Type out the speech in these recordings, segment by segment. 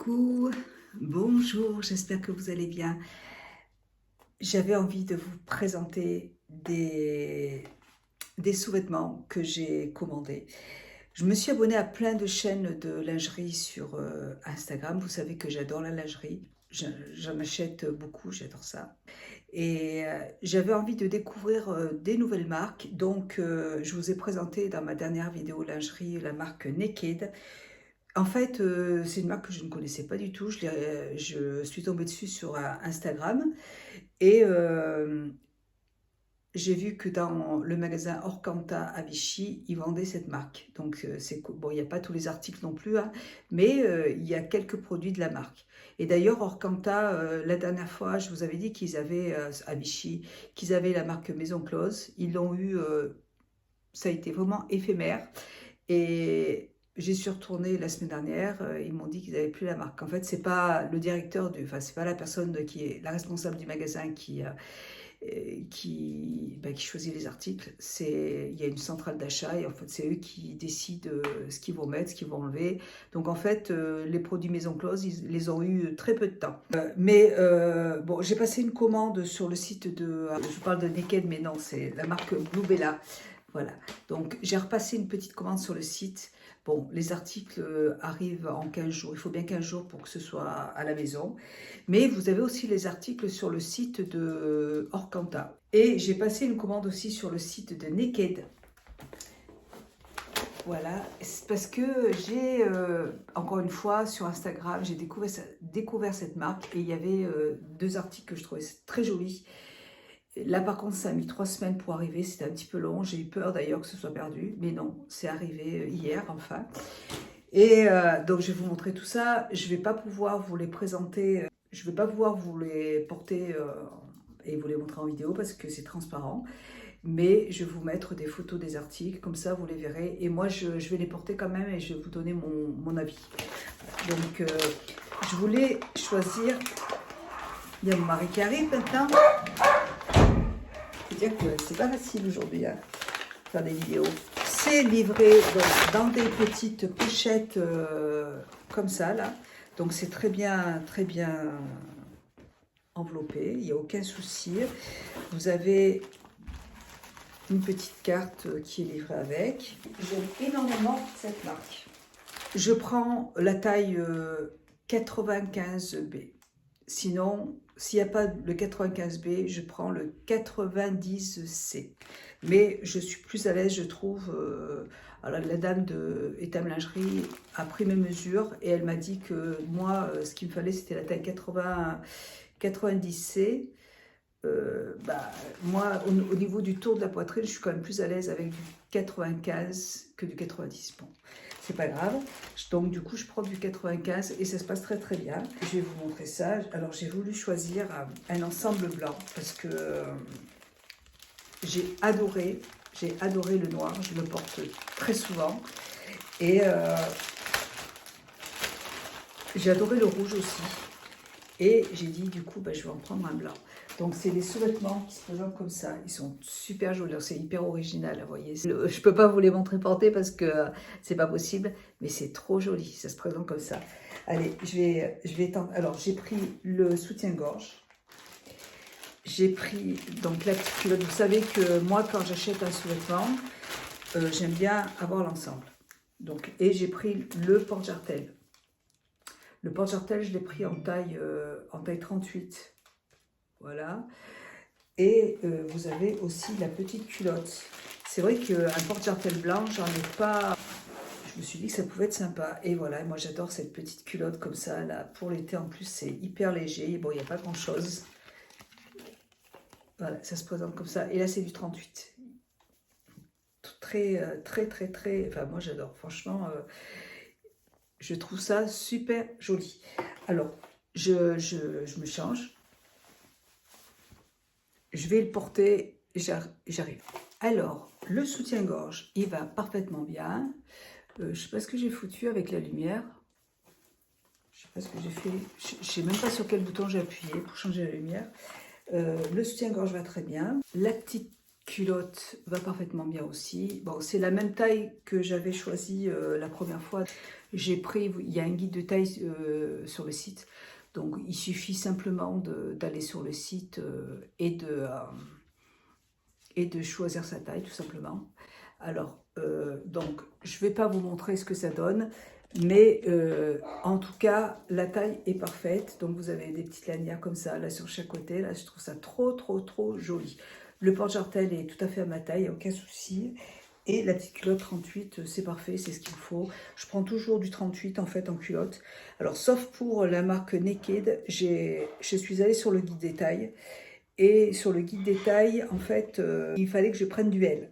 Coucou, bonjour, j'espère que vous allez bien. J'avais envie de vous présenter des sous-vêtements que j'ai commandés. Je me suis abonnée à plein de chaînes de lingerie sur Instagram. Vous savez que j'adore la lingerie. J'en achète beaucoup, j'adore ça. Et j'avais envie de découvrir des nouvelles marques. Donc, je vous ai présenté dans ma dernière vidéo lingerie la marque Naked. En fait, c'est une marque que je ne connaissais pas du tout. Je suis tombée dessus sur Instagram et j'ai vu que dans le magasin Orcanta à Vichy, ils vendaient cette marque. Donc, bon, il n'y a pas tous les articles non plus, hein, mais il y a quelques produits de la marque. Et d'ailleurs, Orcanta, la dernière fois, je vous avais dit qu'ils avaient, à Vichy, qu'ils avaient la marque Maison Close. Ils l'ont eu, ça a été vraiment éphémère. Et j'y suis retournée la semaine dernière, ils m'ont dit qu'ils n'avaient plus la marque. En fait, c'est pas le directeur enfin, c'est pas la personne qui est la responsable du magasin qui choisit les articles. Il y a une centrale d'achat et en fait, c'est eux qui décident ce qu'ils vont mettre, ce qu'ils vont enlever. Donc en fait, les produits Maison Close, ils les ont eu très peu de temps. Bon, j'ai passé une commande sur le site je vous parle de Naked, mais non, c'est la marque Bluebella. Voilà, donc j'ai repassé une petite commande sur le site. Bon, les articles arrivent en 15 jours. Il faut bien 15 jours pour que ce soit à la maison. Mais vous avez aussi les articles sur le site de Orcanta. Et j'ai passé une commande aussi sur le site de Naked. Voilà, c'est parce que j'ai, encore une fois, sur Instagram, j'ai découvert cette marque et il y avait deux articles que je trouvais très jolis. Là, par contre, ça a mis 3 semaines pour arriver. C'était un petit peu long. J'ai eu peur d'ailleurs que ce soit perdu. Mais non, c'est arrivé hier, enfin. Et donc, je vais vous montrer tout ça. Je ne vais pas pouvoir vous les présenter. Je ne vais pas pouvoir vous les porter et vous les montrer en vidéo parce que c'est transparent. Mais je vais vous mettre des photos des articles. Comme ça, vous les verrez. Et moi, je vais les porter quand même et je vais vous donner mon avis. Donc, je voulais choisir... Il y a mon mari qui arrive maintenant. Dire que c'est pas facile aujourd'hui faire des vidéos. C'est livré dans des petites pochettes comme ça là. Donc c'est très bien enveloppé. Il n'y a aucun souci. Vous avez une petite carte qui est livrée avec. J'aime énormément cette marque. Je prends la taille 95B. Sinon, s'il n'y a pas le 95B, je prends le 90C. Mais je suis plus à l'aise, je trouve. Alors, la dame de Etam Lingerie a pris mes mesures et elle m'a dit que moi, ce qu'il me fallait, c'était la taille 90C. Moi, au niveau du tour de la poitrine, je suis quand même plus à l'aise avec du 95 que du 90. Bon, c'est pas grave. Donc, du coup, je prends du 95 et ça se passe très très bien. Je vais vous montrer ça. Alors, j'ai voulu choisir un ensemble blanc parce que j'ai adoré le noir. Je le porte très souvent. Et j'ai adoré le rouge aussi. Et j'ai dit, du coup, je vais en prendre un blanc. Donc, c'est les sous-vêtements qui se présentent comme ça. Ils sont super jolis. C'est hyper original, vous voyez. Je ne peux pas vous les montrer portés parce que c'est pas possible. Mais c'est trop joli. Ça se présente comme ça. Allez, je vais tenter. Alors, j'ai pris le soutien-gorge. J'ai pris donc la petite culotte. Vous savez que moi, quand j'achète un sous-vêtement, j'aime bien avoir l'ensemble. Donc, et j'ai pris le porte-jartel. Le porte-jartel, je l'ai pris en taille 38. Voilà. Et vous avez aussi la petite culotte. C'est vrai qu'un porte-jartel blanc, j'en ai pas. Je me suis dit que ça pouvait être sympa. Et voilà, moi j'adore cette petite culotte comme ça. Là, pour l'été en plus, c'est hyper léger. Bon, il n'y a pas grand-chose. Voilà, ça se présente comme ça. Et là, c'est du 38. Très. Enfin, moi j'adore. Franchement, je trouve ça super joli. Alors, je me change. Je vais le porter, j'arrive. Alors, le soutien-gorge, il va parfaitement bien. Je ne sais pas ce que j'ai foutu avec la lumière. Je ne sais pas ce que j'ai fait. Je ne sais même pas sur quel bouton j'ai appuyé pour changer la lumière. Le soutien-gorge va très bien. La petite culotte va parfaitement bien aussi. Bon, c'est la même taille que j'avais choisie la première fois. J'ai pris, il y a un guide de taille sur le site. Donc, il suffit simplement d'aller sur le site et de choisir sa taille, tout simplement. Alors, donc, je ne vais pas vous montrer ce que ça donne, mais en tout cas, la taille est parfaite. Donc, vous avez des petites lanières comme ça, là, sur chaque côté. Là, je trouve ça trop, trop, trop joli. Le porte-jartel est tout à fait à ma taille, aucun souci. Et la petite culotte 38, c'est parfait, c'est ce qu'il faut. Je prends toujours du 38 en fait en culotte. Alors, sauf pour la marque Naked, je suis allée sur le guide des tailles. Et sur le guide des tailles, en fait, il fallait que je prenne du L.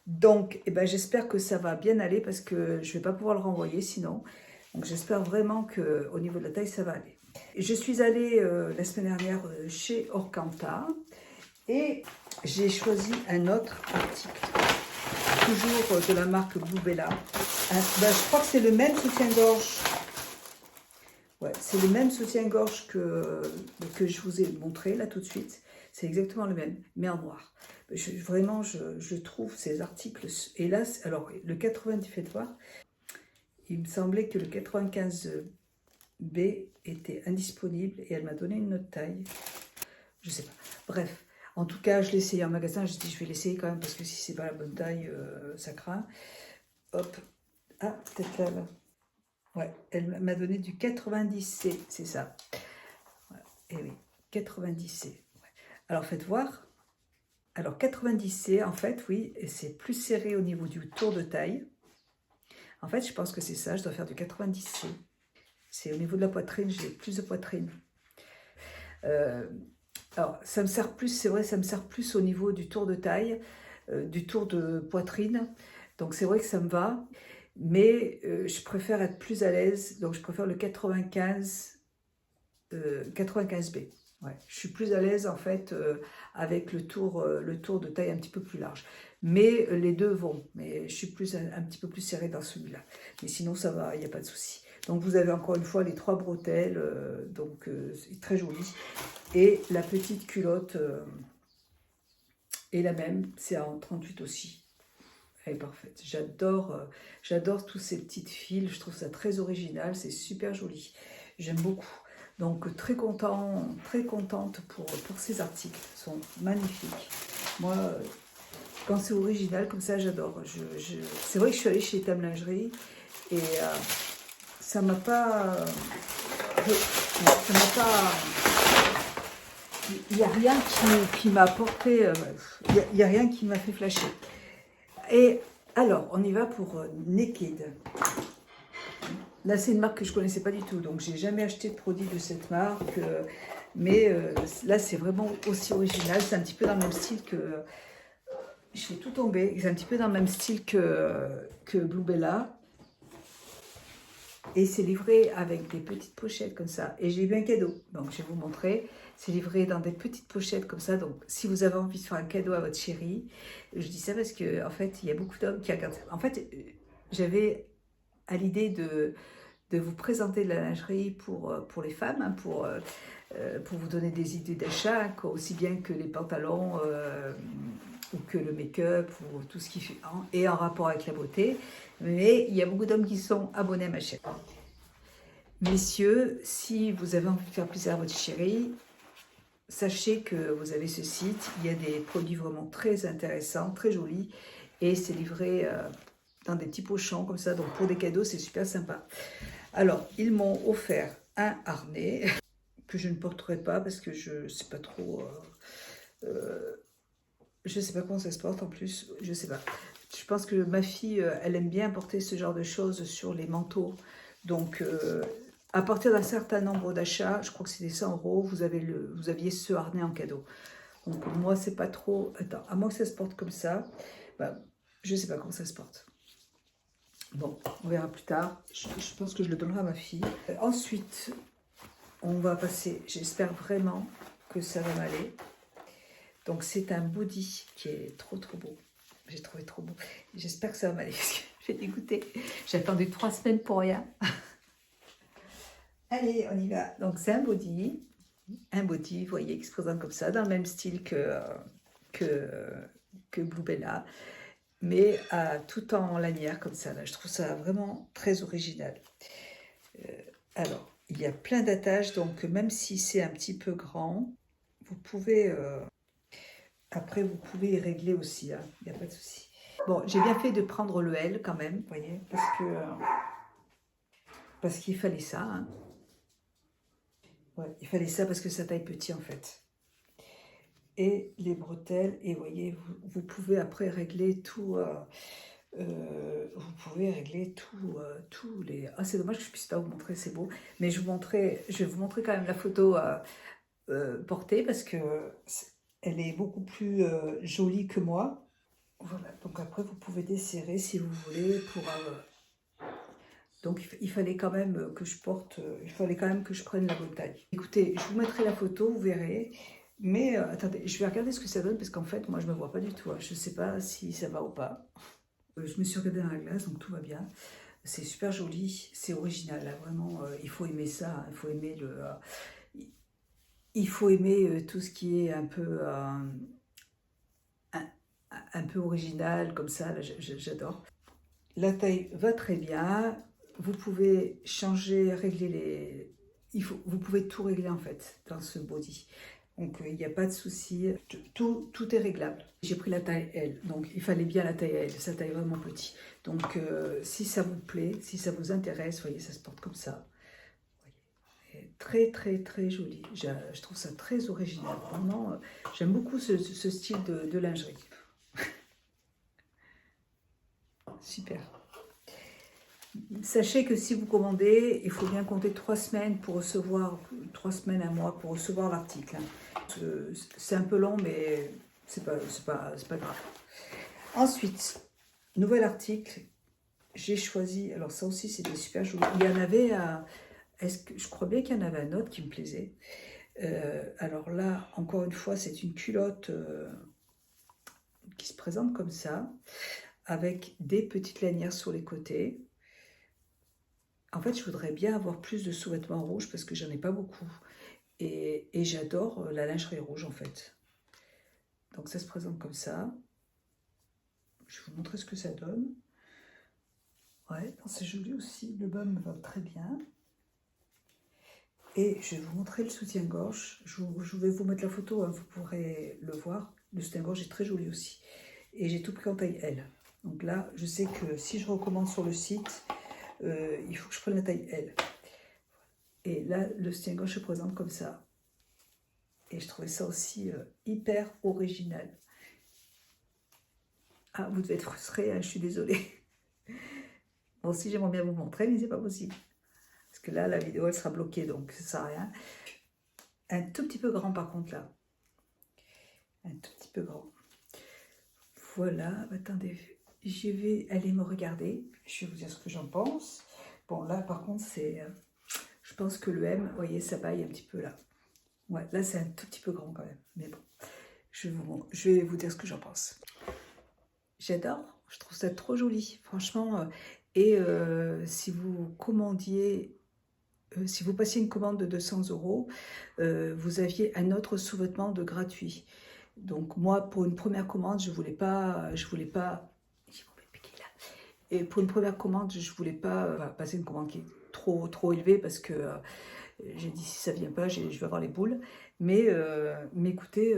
Donc, eh ben, j'espère que ça va bien aller parce que je ne vais pas pouvoir le renvoyer sinon. Donc, j'espère vraiment qu'au niveau de la taille, ça va aller. Je suis allée la semaine dernière chez Orcanta et j'ai choisi un autre article, toujours de la marque Bluebella. Je crois que c'est le même soutien-gorge. Ouais, c'est le même soutien-gorge que je vous ai montré là tout de suite. C'est exactement le même, mais en noir. Vraiment, je trouve ces articles, hélas, alors le 90, faites voir, il me semblait que le 95B était indisponible et elle m'a donné une autre taille. Je sais pas. Bref, en tout cas, je l'ai essayé en magasin, je dis je vais l'essayer quand même parce que si c'est pas la bonne taille, ça craint. Hop, ah, peut-être là, là. Ouais, elle m'a donné du 90C, c'est ça. Ouais, et oui, 90C. Ouais. Alors, faites voir. Alors, 90C, en fait, oui, c'est plus serré au niveau du tour de taille. En fait, je pense que c'est ça, je dois faire du 90C. C'est au niveau de la poitrine, j'ai plus de poitrine. Alors, ça me sert plus, c'est vrai, ça me sert plus au niveau du tour de taille, du tour de poitrine. Donc, c'est vrai que ça me va. Mais je préfère être plus à l'aise, donc je préfère le 95B. Ouais, je suis plus à l'aise en fait avec le tour de taille un petit peu plus large. Mais les deux vont, mais je suis plus un petit peu plus serrée dans celui-là. Mais sinon ça va, il n'y a pas de souci. Donc vous avez encore une fois les 3 bretelles, donc c'est très joli. Et la petite culotte est la même, c'est en 38 aussi. Elle est parfaite. J'adore tous ces petites fils. Je trouve ça très original. C'est super joli. J'aime beaucoup. Donc très contente pour ces articles. Ils sont magnifiques. Moi, quand c'est original comme ça, j'adore. C'est vrai que je suis allée chez Tam Lingerie et ça m'a pas. Ça m'a pas. Il n'y a rien qui m'a apporté. Il n'y a rien qui m'a fait flasher. Et alors, on y va pour Naked. Là, c'est une marque que je ne connaissais pas du tout, donc j'ai jamais acheté de produit de cette marque. Mais là, c'est vraiment aussi original. C'est un petit peu dans le même style que... Je fais tout tomber. C'est un petit peu dans le même style que Bluebella. Et c'est livré avec des petites pochettes comme ça. Et j'ai eu un cadeau, donc je vais vous montrer. C'est livré dans des petites pochettes comme ça. Donc si vous avez envie de faire un cadeau à votre chérie, je dis ça parce que en fait, il y a beaucoup d'hommes qui regardent ça. En fait, j'avais à l'idée de vous présenter de la lingerie pour les femmes, hein, pour vous donner des idées d'achat, aussi bien que les pantalons ou que le make-up ou tout ce qui est en rapport avec la beauté. Mais il y a beaucoup d'hommes qui sont abonnés à ma chaîne. Messieurs, si vous avez envie de faire plaisir à votre chérie, sachez que vous avez ce site. Il y a des produits vraiment très intéressants, très jolis. Et c'est livré dans des petits pochons comme ça. Donc pour des cadeaux, c'est super sympa. Alors, ils m'ont offert un harnais que je ne porterai pas parce que je ne sais pas trop... je ne sais pas comment ça se porte en plus, je ne sais pas. Je pense que ma fille, elle aime bien porter ce genre de choses sur les manteaux. Donc, à partir d'un certain nombre d'achats, je crois que c'était 100 €, vous aviez ce harnais en cadeau. Donc, moi, c'est pas trop... Attends, à moins que ça se porte comme ça, bah, je ne sais pas comment ça se porte. Bon, on verra plus tard. Je pense que je le donnerai à ma fille. Ensuite, on va passer... J'espère vraiment que ça va m'aller. Donc, c'est un body qui est trop, trop beau. J'ai trouvé trop beau. J'espère que ça va m'aller parce que j'ai dégoûté. J'ai attendu 3 semaines pour rien. Allez, on y va. Donc, c'est un body. Un body, vous voyez, qui se présente comme ça, dans le même style que que Bluebella, mais tout en lanière comme ça. Là. Je trouve ça vraiment très original. Alors, il y a plein d'attaches, donc même si c'est un petit peu grand, vous pouvez... après, vous pouvez y régler aussi, hein, il n'y a pas de souci. Bon, j'ai bien fait de prendre le L quand même, vous voyez, parce qu'il fallait ça. Hein. Ouais, il fallait ça parce que ça taille petit en fait. Et les bretelles, et vous voyez, vous pouvez après régler tout... vous pouvez régler tous les... Ah, c'est dommage que je ne puisse pas vous montrer, c'est beau. Mais je vais vous montrer quand même la photo portée parce que elle est beaucoup plus jolie que moi. Voilà, donc après vous pouvez desserrer si vous voulez pour... donc il fallait quand même que je porte, il fallait quand même que je prenne la bonne taille. Écoutez, je vous mettrai la photo, vous verrez. Mais attendez, je vais regarder ce que ça donne parce qu'en fait, moi je me vois pas du tout. Hein. Je ne sais pas si ça va ou pas. Je me suis regardée dans la glace, donc tout va bien. C'est super joli, c'est original, là, vraiment. Il faut aimer ça, hein, il faut aimer il faut aimer tout ce qui est un peu original, comme ça, là, j'adore. La taille va très bien. Vous pouvez changer, régler vous pouvez tout régler en fait dans ce body. Donc il n'y a pas de souci, tout est réglable. J'ai pris la taille L, donc il fallait bien la taille L, ça taille vraiment petit. Donc si ça vous plaît, si ça vous intéresse, vous voyez, ça se porte comme ça. Voyez. Très très très joli, je trouve ça très original. Vraiment, j'aime beaucoup ce style de lingerie. Super. Sachez que si vous commandez, il faut bien compter 3 semaines pour recevoir, 3 semaines, un mois pour recevoir l'article. C'est un peu long, mais c'est pas grave. Ensuite, nouvel article, j'ai choisi, alors ça aussi c'était super joli. Il y en avait, je crois bien qu'il y en avait un autre qui me plaisait. Alors là, encore une fois, c'est une culotte qui se présente comme ça, avec des petites lanières sur les côtés. En fait, je voudrais bien avoir plus de sous-vêtements rouges parce que j'en ai pas beaucoup. Et j'adore la lingerie rouge en fait. Donc ça se présente comme ça. Je vais vous montrer ce que ça donne. Ouais, c'est joli aussi. Le bas me va très bien. Et je vais vous montrer le soutien-gorge. Je vais vous mettre la photo, hein, vous pourrez le voir. Le soutien-gorge est très joli aussi. Et j'ai tout pris en taille L. Donc là, je sais que si je recommande sur le site, il faut que je prenne la taille L. Et là, le soutien-gorge se présente comme ça. Et je trouvais ça aussi hyper original. Ah, vous devez être frustrés, hein, je suis désolée. Bon, si j'aimerais bien vous montrer, mais c'est pas possible. Parce que là, la vidéo, elle sera bloquée, donc ça sert à rien. Un tout petit peu grand, par contre, là. Un tout petit peu grand. Voilà, attendez, je vais aller me regarder. Je vais vous dire ce que j'en pense. Bon, là, par contre, c'est... je pense que le M, vous voyez, ça baille un petit peu là. Ouais, là, c'est un tout petit peu grand quand même. Mais bon, je vais vous dire ce que j'en pense. J'adore, je trouve ça trop joli, franchement. Et si vous commandiez, si vous passiez une commande de 200 €, vous aviez un autre sous-vêtement de gratuit. Donc moi, pour une première commande, je voulais pas, et pour une première commande, je voulais pas passer une commande qui est trop élevée parce que j'ai dit si ça vient pas, je vais avoir les boules. Mais écoutez,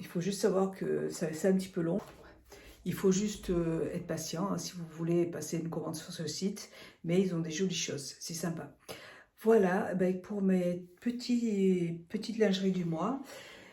il faut juste savoir que c'est un petit peu long. Il faut juste être patient hein, si vous voulez passer une commande sur ce site. Mais ils ont des jolies choses, c'est sympa. Voilà, ben pour mes petites lingeries du mois,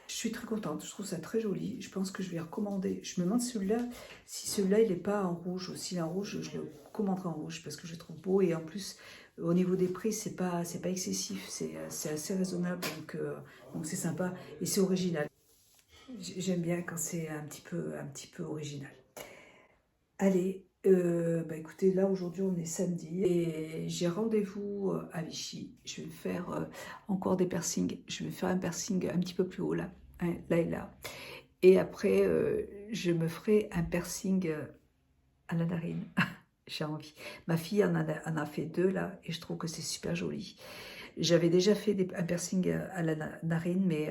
je suis très contente, je trouve ça très joli. Je pense que je vais recommander. Je me demande celui-là, si celui-là il n'est pas en rouge. S'il est en rouge, je le commanderai en rouge parce que je le trouve beau. Et en plus, au niveau des prix, c'est pas excessif, c'est assez raisonnable. Donc c'est sympa et c'est original. J'aime bien quand c'est un petit peu original. Allez, bah écoutez, là aujourd'hui on est samedi et j'ai rendez-vous à Vichy. Je vais faire encore des piercings. Je vais faire un piercing un petit peu plus haut là, hein, là et là. Et après, je me ferai un piercing à la narine. J'ai envie. Ma fille en a fait 2 là et je trouve que c'est super joli. J'avais déjà fait un piercing à la narine, mais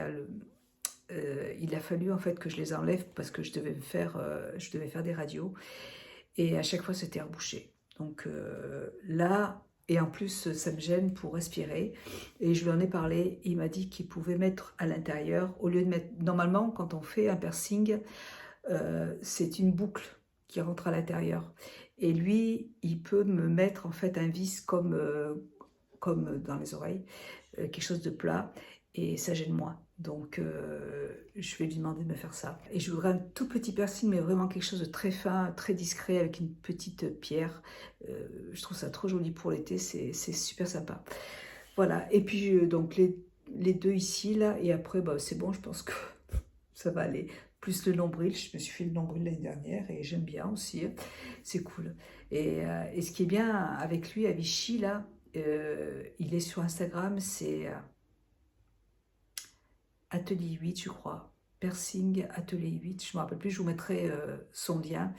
il a fallu en fait que je les enlève parce que je devais faire des radios et à chaque fois c'était rebouché. Donc là, et en plus ça me gêne pour respirer et je lui en ai parlé, il m'a dit qu'il pouvait mettre à l'intérieur, au lieu de mettre, normalement quand on fait un piercing, c'est une boucle qui rentre à l'intérieur et lui il peut me mettre en fait un vis comme dans les oreilles, quelque chose de plat, et ça gêne moins. Donc je vais lui demander de me faire ça. Et je voudrais un tout petit piercing, mais vraiment quelque chose de très fin, très discret, avec une petite pierre. Je trouve ça trop joli pour l'été, c'est super sympa. Voilà, et puis donc les deux ici, là, et après, bah, c'est bon, je pense que ça va aller. Plus le nombril, je me suis fait le nombril l'année dernière et j'aime bien aussi, c'est cool. Et ce qui est bien avec lui, à Vichy, là, il est sur Instagram, c'est Atelier 8, je crois. Piercing Atelier 8, je ne me rappelle plus, je vous mettrai son lien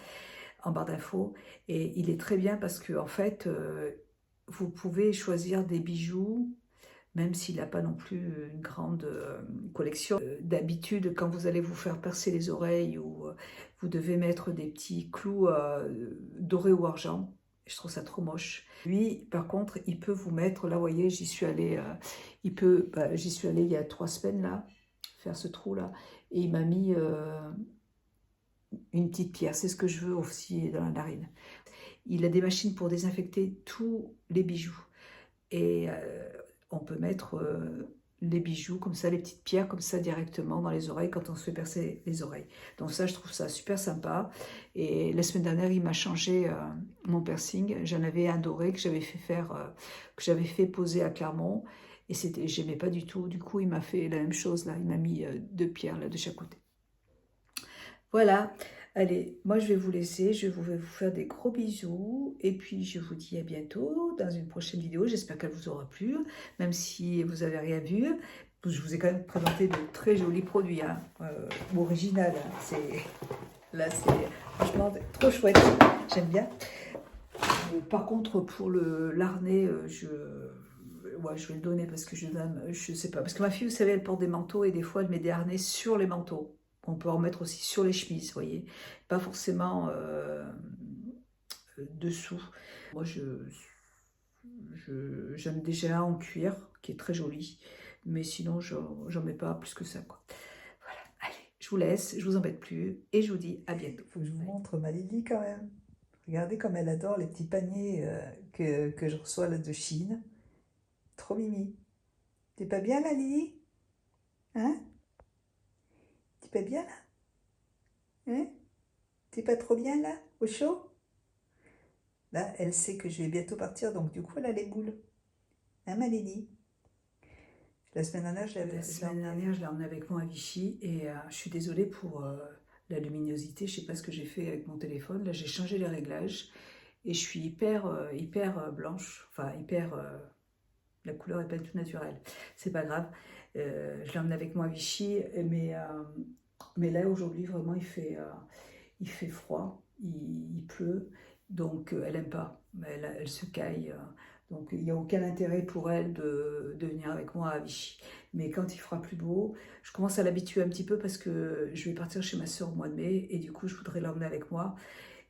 en barre d'infos. Et il est très bien parce que en fait, vous pouvez choisir des bijoux, même s'il n'a pas non plus une grande collection. D'habitude, quand vous allez vous faire percer les oreilles ou vous devez mettre des petits clous dorés ou argent, je trouve ça trop moche. Lui, par contre, il peut vous mettre, là, vous voyez, j'y suis allée, j'y suis allée il y a 3 semaines, là, faire ce trou-là, et il m'a mis une petite pierre, c'est ce que je veux aussi dans la narine. Il a des machines pour désinfecter tous les bijoux. Et on peut mettre les bijoux comme ça, les petites pierres comme ça directement dans les oreilles quand on se fait percer les oreilles. Donc ça, je trouve ça super sympa. Et la semaine dernière, il m'a changé mon piercing. J'en avais un doré que j'avais fait faire, que j'avais fait poser à Clermont. Et j'aimais pas du tout. Du coup, il m'a fait la même chose là. Il m'a mis 2 pierres là de chaque côté. Voilà, allez, moi je vais vous laisser, vais vous faire des gros bisous et puis je vous dis à bientôt dans une prochaine vidéo. J'espère qu'elle vous aura plu, même si vous n'avez rien vu. Je vous ai quand même présenté de très jolis produits, hein, original. Hein, là, c'est franchement trop chouette, j'aime bien. Par contre, pour l'harnais, ouais, je vais le donner parce que je sais pas. Parce que ma fille, vous savez, elle porte des manteaux et des fois, elle met des harnais sur les manteaux. On peut en mettre aussi sur les chemises, vous voyez. Pas forcément dessous. Moi, j'aime déjà en cuir, qui est très joli. Mais sinon, j'en mets pas plus que ça, quoi. Voilà, allez, je vous laisse, je vous embête plus. Et je vous dis à bientôt. Il faut que je vous montre ma Lily quand même. Regardez comme elle adore les petits paniers que je reçois là de Chine. Trop mimi. T'es pas bien là, Lily? Hein? T'es pas bien là? Hein? T'es pas trop bien là? Au chaud? Là, elle sait que je vais bientôt partir, donc du coup, elle a les boules. Hein, ma Lily? La semaine dernière, je l'ai emmenée avec moi à Vichy et je suis désolée pour la luminosité. Je sais pas ce que j'ai fait avec mon téléphone. Là, j'ai changé les réglages et je suis hyper blanche. Enfin, la couleur est pas du tout naturelle. C'est pas grave. Je l'emmène avec moi à Vichy, mais là aujourd'hui vraiment il fait froid, il pleut, donc elle aime pas. Elle se caille. Donc il n'y a aucun intérêt pour elle de venir avec moi à Vichy. Mais quand il fera plus beau, je commence à l'habituer un petit peu parce que je vais partir chez ma soeur au mois de mai et du coup je voudrais l'emmener avec moi.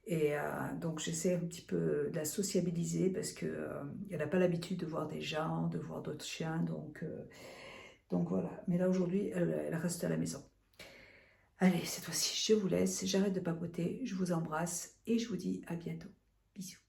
Et donc j'essaie un petit peu de la sociabiliser parce qu'elle n'a pas l'habitude de voir des gens, de voir d'autres chiens. Donc voilà. Mais là aujourd'hui, elle reste à la maison. Allez, cette fois-ci, je vous laisse. J'arrête de papoter. Je vous embrasse et je vous dis à bientôt. Bisous.